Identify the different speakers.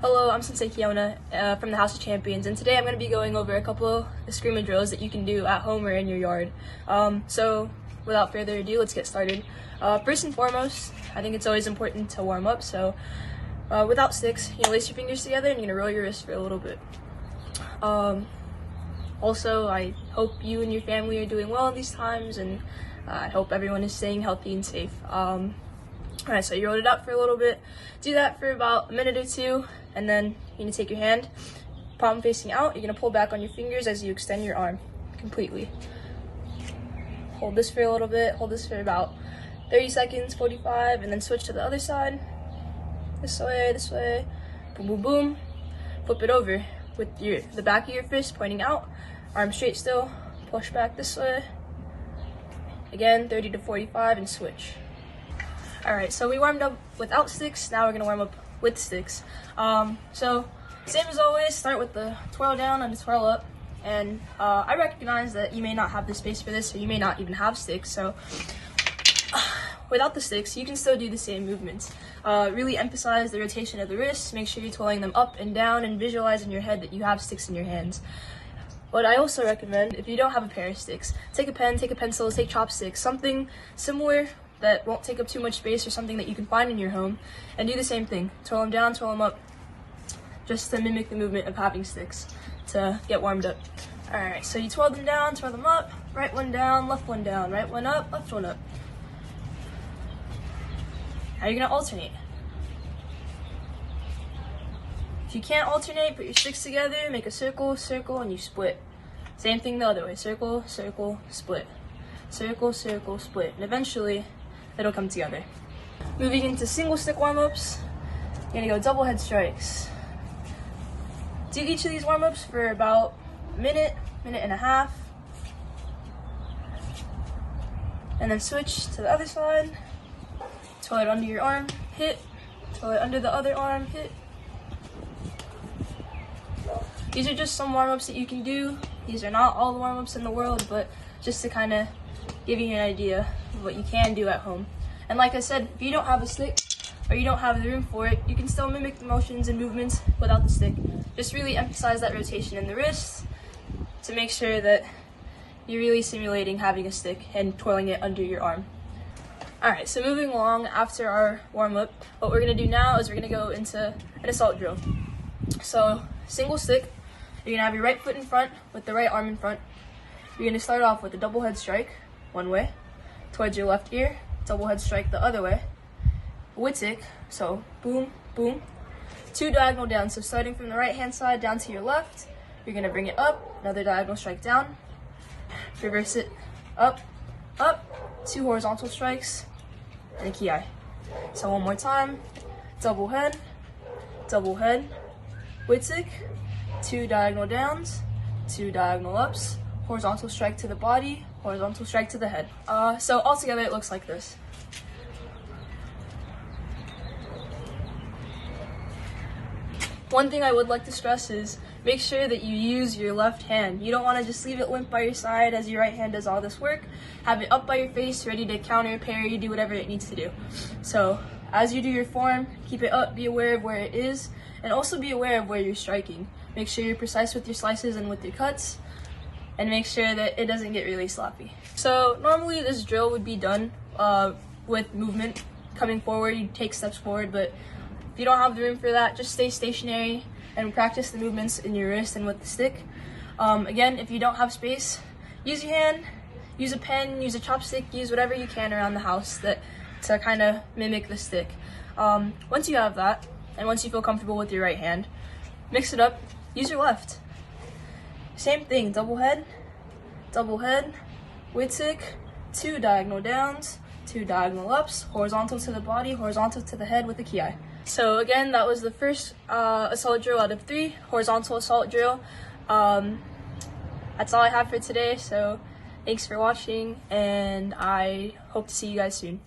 Speaker 1: Hello, I'm Sensei Keona from the House of Champions, and today I'm going to be going over a couple of screaming drills that you can do at home or in your yard. So without further ado, let's get started. First and foremost, I think it's always important to warm up, so without sticks, lace your fingers together and you're going to roll your wrist for a little bit. Also, I hope you and your family are doing well in these times, and I hope everyone is staying healthy and safe. Alright, so you rolled it out for a little bit. Do that for about a minute or two, and then you're going to take your hand, palm facing out. You're going to pull back on your fingers as you extend your arm completely. Hold this for a little bit. Hold this for about 30 seconds, 45, and then switch to the other side. This way. Boom, boom, boom. Flip it over with the back of your fist pointing out. Arm straight still. Push back this way. Again, 30 to 45, and switch. Alright, so we warmed up without sticks. Now we're going to warm up with sticks. So same as always, start with the twirl down and the twirl up. And I recognize that you may not have the space for this, or you may not even have sticks. So without the sticks, you can still do the same movements. Really emphasize the rotation of the wrists. Make sure you're twirling them up and down, and visualize in your head that you have sticks in your hands. What I also recommend, if you don't have a pair of sticks, take a pen, take a pencil, take chopsticks, something similar that won't take up too much space, or something that you can find in your home, and do the same thing. Twirl them down, twirl them up, just to mimic the movement of having sticks to get warmed up. Alright, so you twirl them down, twirl them up, right one down, left one down, right one up, left one up. Now you're going to alternate. If you can't alternate, put your sticks together, make a circle, circle, and you split. Same thing the other way. Circle, circle, split. Circle, circle, split. And eventually, it'll come together. Moving into single stick warm-ups, you're going to go double head strikes. Do each of these warm-ups for about a minute, minute and a half. And then switch to the other side. Twirl it under your arm, hit. Twirl it under the other arm, hit. These are just some warm-ups that you can do. These are not all the warm-ups in the world, but just to kind of give you an idea of what you can do at home. And like I said, if you don't have a stick, or you don't have the room for it, you can still mimic the motions and movements without the stick. Just really emphasize that rotation in the wrists to make sure that you're really simulating having a stick and twirling it under your arm. Alright, so moving along after our warm-up, what we're going to do now is we're going to go into an assault drill. So, single stick, you're going to have your right foot in front with the right arm in front. You're going to start off with a double head strike, one way, towards your left ear, double head strike the other way. Wittick, so boom, boom. Two diagonal down, so starting from the right hand side down to your left, you're going to bring it up, another diagonal strike down, reverse it, up, up, two horizontal strikes, and a ki. So one more time, double head, Wittick, two diagonal downs, two diagonal ups, horizontal strike to the body, horizontal strike to the head. So altogether it looks like this. One thing I would like to stress is make sure that you use your left hand. You don't want to just leave it limp by your side as your right hand does all this work. Have it up by your face, ready to counter, parry, do whatever it needs to do. So as you do your form, keep it up, be aware of where it is, and also be aware of where you're striking. Make sure you're precise with your slices and with your cuts, and make sure that it doesn't get really sloppy. So normally this drill would be done with movement coming forward. You take steps forward, but if you don't have the room for that, just stay stationary and practice the movements in your wrist and with the stick. Again, if you don't have space, use your hand, use a pen, use a chopstick, use whatever you can around the house to kind of mimic the stick. Once you have that, and once you feel comfortable with your right hand, mix it up, use your left. Same thing, double head, Wittick, two diagonal downs, two diagonal ups, horizontal to the body, horizontal to the head with the ki. So again, that was the first assault drill out of 3, horizontal assault drill. That's all I have for today, so thanks for watching, and I hope to see you guys soon.